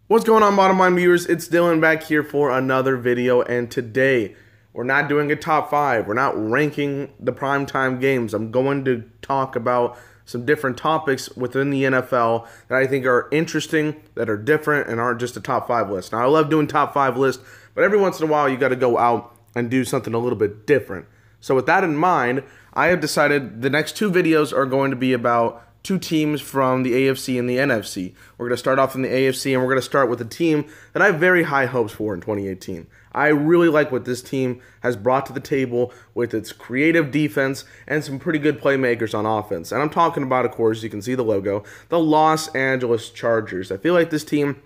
What's going on, bottom line viewers? It's Dylan back here for another video, and today we're not doing a top 5. We're not ranking the primetime games. I'm going to talk about some different topics within the NFL that I think are interesting, that are different, and aren't just a top 5 list. Now, I love doing top 5 lists, but every once in a while you got to go out and do something a little bit different. So with that in mind, I have decided the next 2 videos are going to be about 2 teams from the AFC and the NFC. We're going to start off in the AFC, and we're going to start with a team that I have very high hopes for in 2018. I really like what this team has brought to the table with its creative defense and some pretty good playmakers on offense. And I'm talking about, of course, you can see the logo, the Los Angeles Chargers. I feel like this team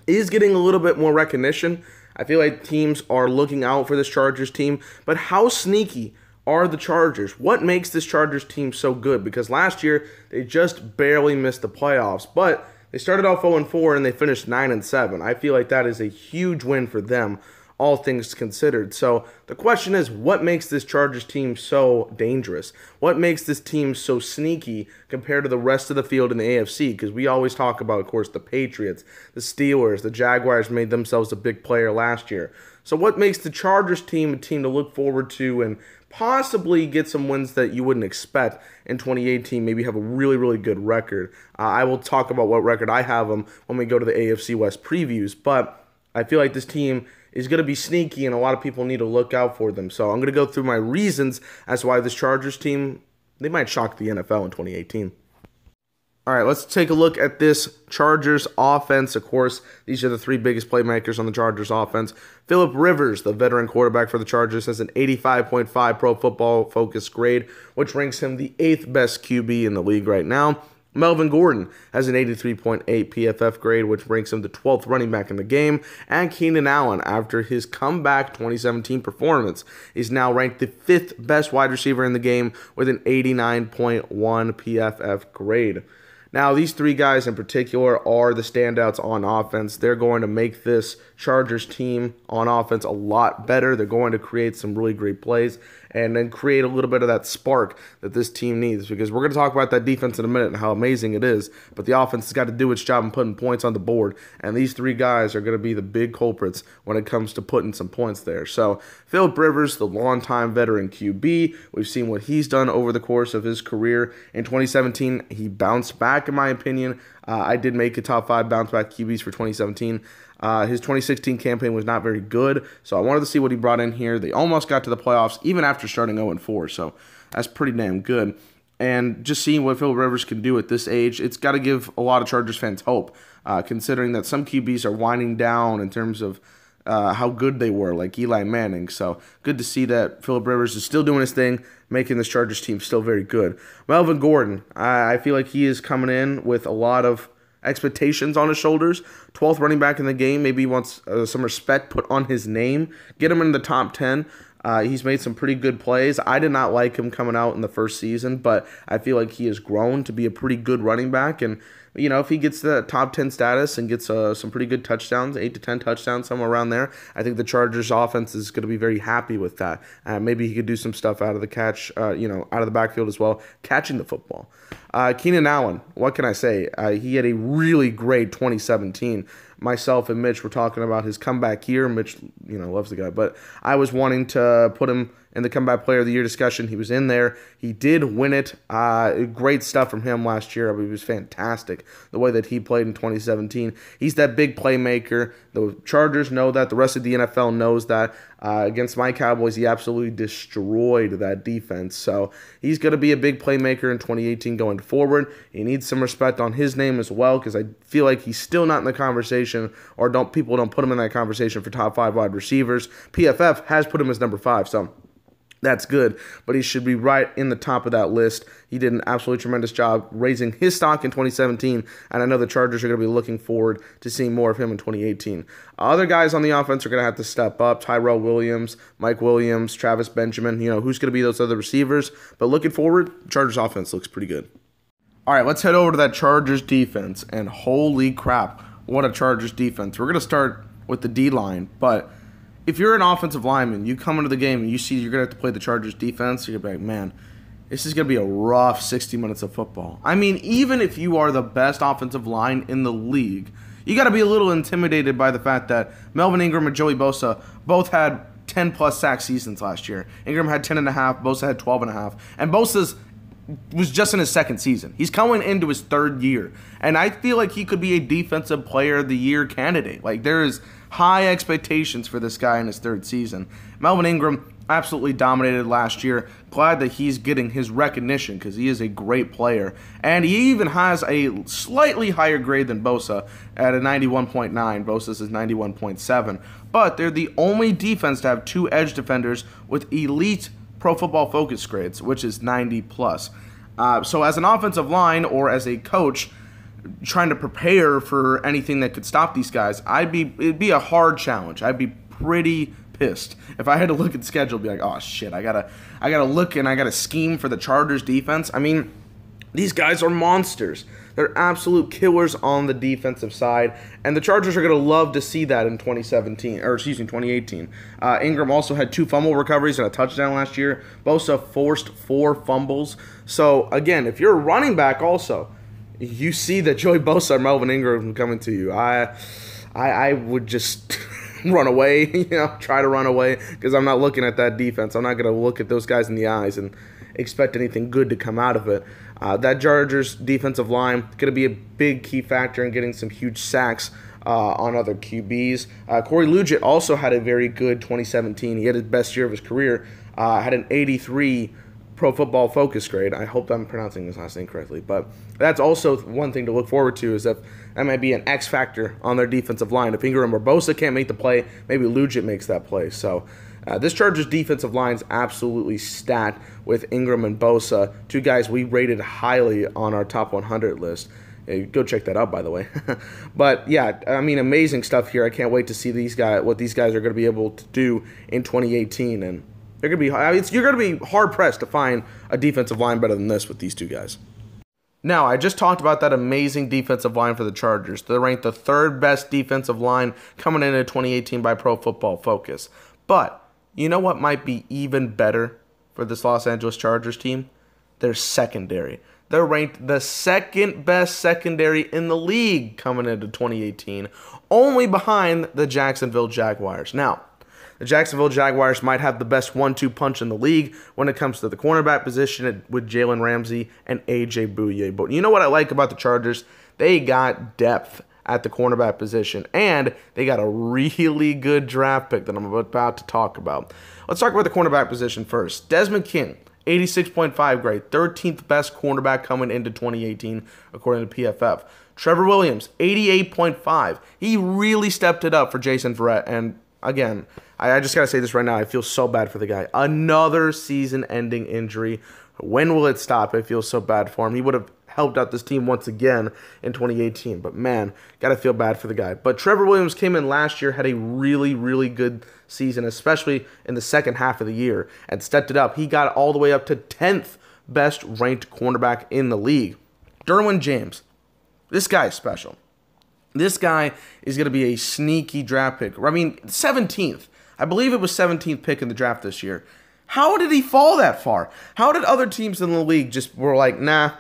is getting a little bit more recognition. I feel like teams are looking out for this Chargers team, but how sneaky are the Chargers? What makes this Chargers team so good? Because last year, they just barely missed the playoffs, but they started off 0-4 and they finished 9-7. I feel like that is a huge win for them, all things considered. So the question is, what makes this Chargers team so dangerous? What makes this team so sneaky compared to the rest of the field in the AFC? Because we always talk about, of course, the Patriots, the Steelers, the Jaguars made themselves a big player last year. So what makes the Chargers team a team to look forward to and possibly get some wins that you wouldn't expect in 2018, maybe have a really, really good record? I will talk about what record I have them when we go to the AFC West previews, but I feel like this team is going to be sneaky and a lot of people need to look out for them. So I'm going to go through my reasons as to why this Chargers team, they might shock the NFL in 2018. All right, let's take a look at this Chargers offense. Of course, these are the 3 biggest playmakers on the Chargers offense. Phillip Rivers, the veteran quarterback for the Chargers, has an 85.5 Pro Football Focus grade, which ranks him the 8th best QB in the league right now. Melvin Gordon has an 83.8 PFF grade, which ranks him the 12th running back in the game. And Keenan Allen, after his comeback 2017 performance, is now ranked the 5th best wide receiver in the game with an 89.1 PFF grade. Now, these 3 guys in particular are the standouts on offense. They're going to make this Chargers team on offense a lot better. They're going to create some really great plays and then create a little bit of that spark that this team needs, because we're going to talk about that defense in a minute and how amazing it is, but the offense has got to do its job in putting points on the board, and these 3 guys are going to be the big culprits when it comes to putting some points there. So Phillip Rivers, the longtime veteran QB, we've seen what he's done over the course of his career. In 2017, he bounced back, in my opinion. I did make a top 5 bounce back QBs for 2017. His 2016 campaign was not very good, so I wanted to see what he brought in here. They almost got to the playoffs, even after starting 0-4, so that's pretty damn good. And just seeing what Phillip Rivers can do at this age, it's got to give a lot of Chargers fans hope, considering that some QBs are winding down in terms of how good they were, like Eli Manning. So good to see that Phillip Rivers is still doing his thing, making this Chargers team still very good. Melvin Gordon, I feel like he is coming in with a lot of expectations on his shoulders. 12th running back in the game. Maybe he wants some respect put on his name. Get him in the top 10. He's made some pretty good plays. I did not like him coming out in the first season, but I feel like he has grown to be a pretty good running back. And, you know, if he gets the top 10 status and gets some pretty good touchdowns, 8 to 10 touchdowns, somewhere around there, I think the Chargers offense is going to be very happy with that. Maybe he could do some stuff out of the catch, out of the backfield as well, catching the football. Keenan Allen, what can I say? He had a really great 2017. Myself and Mitch were talking about his comeback year. Mitch, loves the guy, but I was wanting to put him in the comeback player of the year discussion. He was in there. He did win it. Great stuff from him last year. I mean, it was fantastic the way that he played in 2017. He's that big playmaker. The Chargers know that. The rest of the NFL knows that. Against my Cowboys, he absolutely destroyed that defense. So he's going to be a big playmaker in 2018 going forward. He needs some respect on his name as well, because I feel like he's still not in the conversation, or people don't put him in that conversation for top 5 wide receivers. PFF has put him as number 5, so that's good, but he should be right in the top of that list. He did an absolutely tremendous job raising his stock in 2017, and I know the Chargers are going to be looking forward to seeing more of him in 2018. Other guys on the offense are going to have to step up. Tyrell Williams, Mike Williams, Travis Benjamin, who's going to be those other receivers. But looking forward, Chargers offense looks pretty good. All right, let's head over to that Chargers defense, and holy crap, what a Chargers defense. We're going to start with the D-line, but if you're an offensive lineman, you come into the game and you see you're going to have to play the Chargers defense, you're going to be like, man, this is going to be a rough 60 minutes of football. I mean, even if you are the best offensive line in the league, you got to be a little intimidated by the fact that Melvin Ingram and Joey Bosa both had 10-plus sack seasons last year. Ingram had 10.5, Bosa had 12.5, and Bosa's was just in his second season. He's coming into his third year, and I feel like he could be a Defensive Player of the Year candidate. Like, there is high expectations for this guy in his third season. Melvin Ingram absolutely dominated last year. Glad that he's getting his recognition because he is a great player. And he even has a slightly higher grade than Bosa at a 91.9. Bosa's is 91.7. But they're the only defense to have 2 edge defenders with elite Pro Football Focus grades, which is 90+. So as an offensive line or as a coach trying to prepare for anything that could stop these guys, it'd be a hard challenge. I'd be pretty pissed if I had to look at the schedule and be like, oh shit, I gotta look and I gotta scheme for the Chargers defense. I mean, these guys are monsters. They're absolute killers on the defensive side, and the Chargers are going to love to see that in 2018. Ingram also had 2 fumble recoveries and a touchdown last year. Bosa forced 4 fumbles. So, again, if you're a running back also, you see that Joey Bosa or Melvin Ingram coming to you. I would just run away, try to run away, because I'm not looking at that defense. I'm not going to look at those guys in the eyes and expect anything good to come out of it. That Chargers defensive line going to be a big key factor in getting some huge sacks on other QBs. Corey Lugitt also had a very good 2017. He had his best year of his career. Had an 83 Pro Football Focus grade. I hope I'm pronouncing his last name correctly. But that's also one thing to look forward to, is that might be an X factor on their defensive line. If Ingram or Bosa can't make the play, maybe Lugitt makes that play. So this Chargers defensive line is absolutely stacked with Ingram and Bosa, 2 guys we rated highly on our top 100 list. Go check that out, by the way. But yeah, I mean, amazing stuff here. I can't wait to see what these guys are going to be able to do in 2018, and you're going to be hard pressed to find a defensive line better than this with these 2 guys. Now, I just talked about that amazing defensive line for the Chargers. They're ranked the 3rd best defensive line coming into 2018 by Pro Football Focus. But you know what might be even better for this Los Angeles Chargers team? Their secondary. They're ranked the 2nd best secondary in the league coming into 2018, only behind the Jacksonville Jaguars. Now, the Jacksonville Jaguars might have the best 1-2 punch in the league when it comes to the cornerback position with Jalen Ramsey and A.J. Bouye. But you know what I like about the Chargers? They got depth at the cornerback position, and they got a really good draft pick that I'm about to talk about. Let's talk about the cornerback position first. Desmond King, 86.5 grade, 13th best cornerback coming into 2018 according to PFF. Trevor Williams, 88.5. He really stepped it up for Jason Verrett, and again, I just got to say this right now. I feel so bad for the guy. Another season-ending injury. When will it stop? I feel so bad for him. He would have helped out this team once again in 2018. But, man, got to feel bad for the guy. But Trevor Williams came in last year, had a really, really good season, especially in the second half of the year, and stepped it up. He got all the way up to 10th best ranked cornerback in the league. Derwin James. This guy is special. This guy is going to be a sneaky draft pick. I mean, 17th. I believe it was 17th pick in the draft this year. How did he fall that far? How did other teams in the league just were like, nah,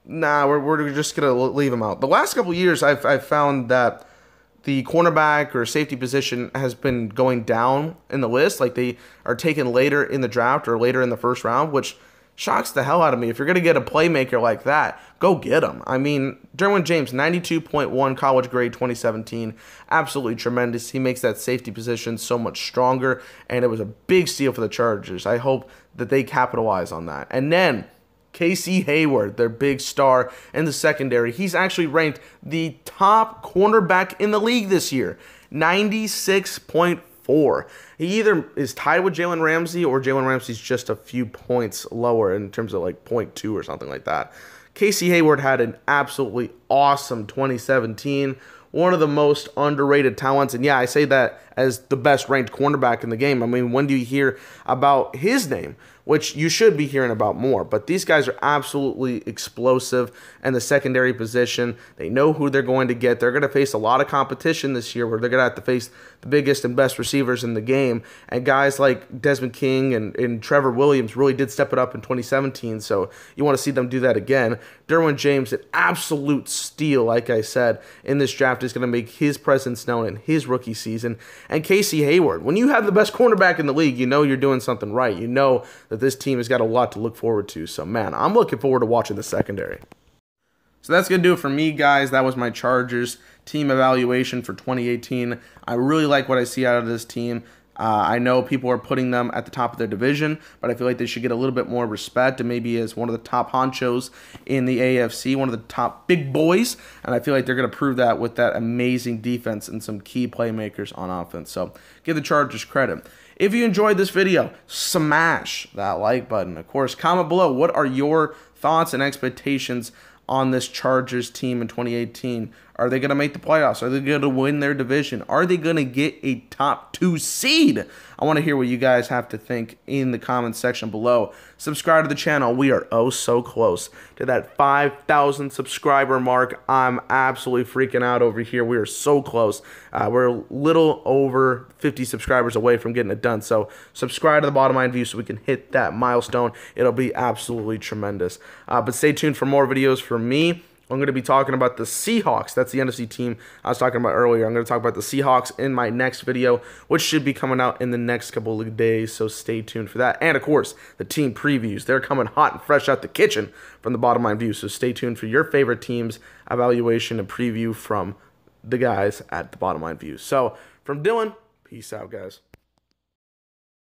we're just going to leave him out? The last couple of years, I've found that the cornerback or safety position has been going down in the list. Like, they are taken later in the draft or later in the first round, which shocks the hell out of me. If you're going to get a playmaker like that, go get him. I mean, Derwin James, 92.1 college grade 2017. Absolutely tremendous. He makes that safety position so much stronger, and it was a big steal for the Chargers. I hope that they capitalize on that. And then Casey Hayward, their big star in the secondary. He's actually ranked the top cornerback in the league this year, 96.4. He either is tied with Jalen Ramsey or Jalen Ramsey's just a few points lower in terms of like 0.2 or something like that. Casey Hayward had an absolutely awesome 2017. One of the most underrated talents. And yeah, I say that as the best ranked cornerback in the game. I mean, when do you hear about his name? Which you should be hearing about more. But these guys are absolutely explosive in the secondary position. They know who they're going to get. They're going to face a lot of competition this year where they're going to have to face the biggest and best receivers in the game. And guys like Desmond King and Trevor Williams really did step it up in 2017, so you want to see them do that again. Derwin James, an absolute steal, like I said, in this draft, is going to make his presence known in his rookie season. And Casey Hayward, when you have the best cornerback in the league, you know you're doing something right. You know that this team has got a lot to look forward to. So, man, I'm looking forward to watching the secondary. So that's going to do it for me, guys. That was my Chargers team evaluation for 2018. I really like what I see out of this team. I know people are putting them at the top of their division, but I feel like they should get a little bit more respect and maybe as one of the top honchos in the AFC, one of the top big boys. And I feel like they're going to prove that with that amazing defense and some key playmakers on offense. So give the Chargers credit. If you enjoyed this video, smash that like button. Of course, comment below. What are your thoughts and expectations on this Chargers team in 2018? Are they going to make the playoffs? Are they going to win their division? Are they going to get a top 2 seed? I want to hear what you guys have to think in the comments section below. Subscribe to the channel. We are oh so close to that 5,000 subscriber mark. I'm absolutely freaking out over here. We are so close. We're a little over 50 subscribers away from getting it done. So subscribe to the Bottom Line View so we can hit that milestone. It'll be absolutely tremendous. But stay tuned for more videos from me. I'm going to be talking about the Seahawks. That's the NFC team I was talking about earlier. I'm going to talk about the Seahawks in my next video, which should be coming out in the next couple of days, so stay tuned for that. And, of course, the team previews. They're coming hot and fresh out the kitchen from the Bottom Line View, so stay tuned for your favorite team's evaluation and preview from the guys at the Bottom Line View. So, from Dylan, peace out, guys.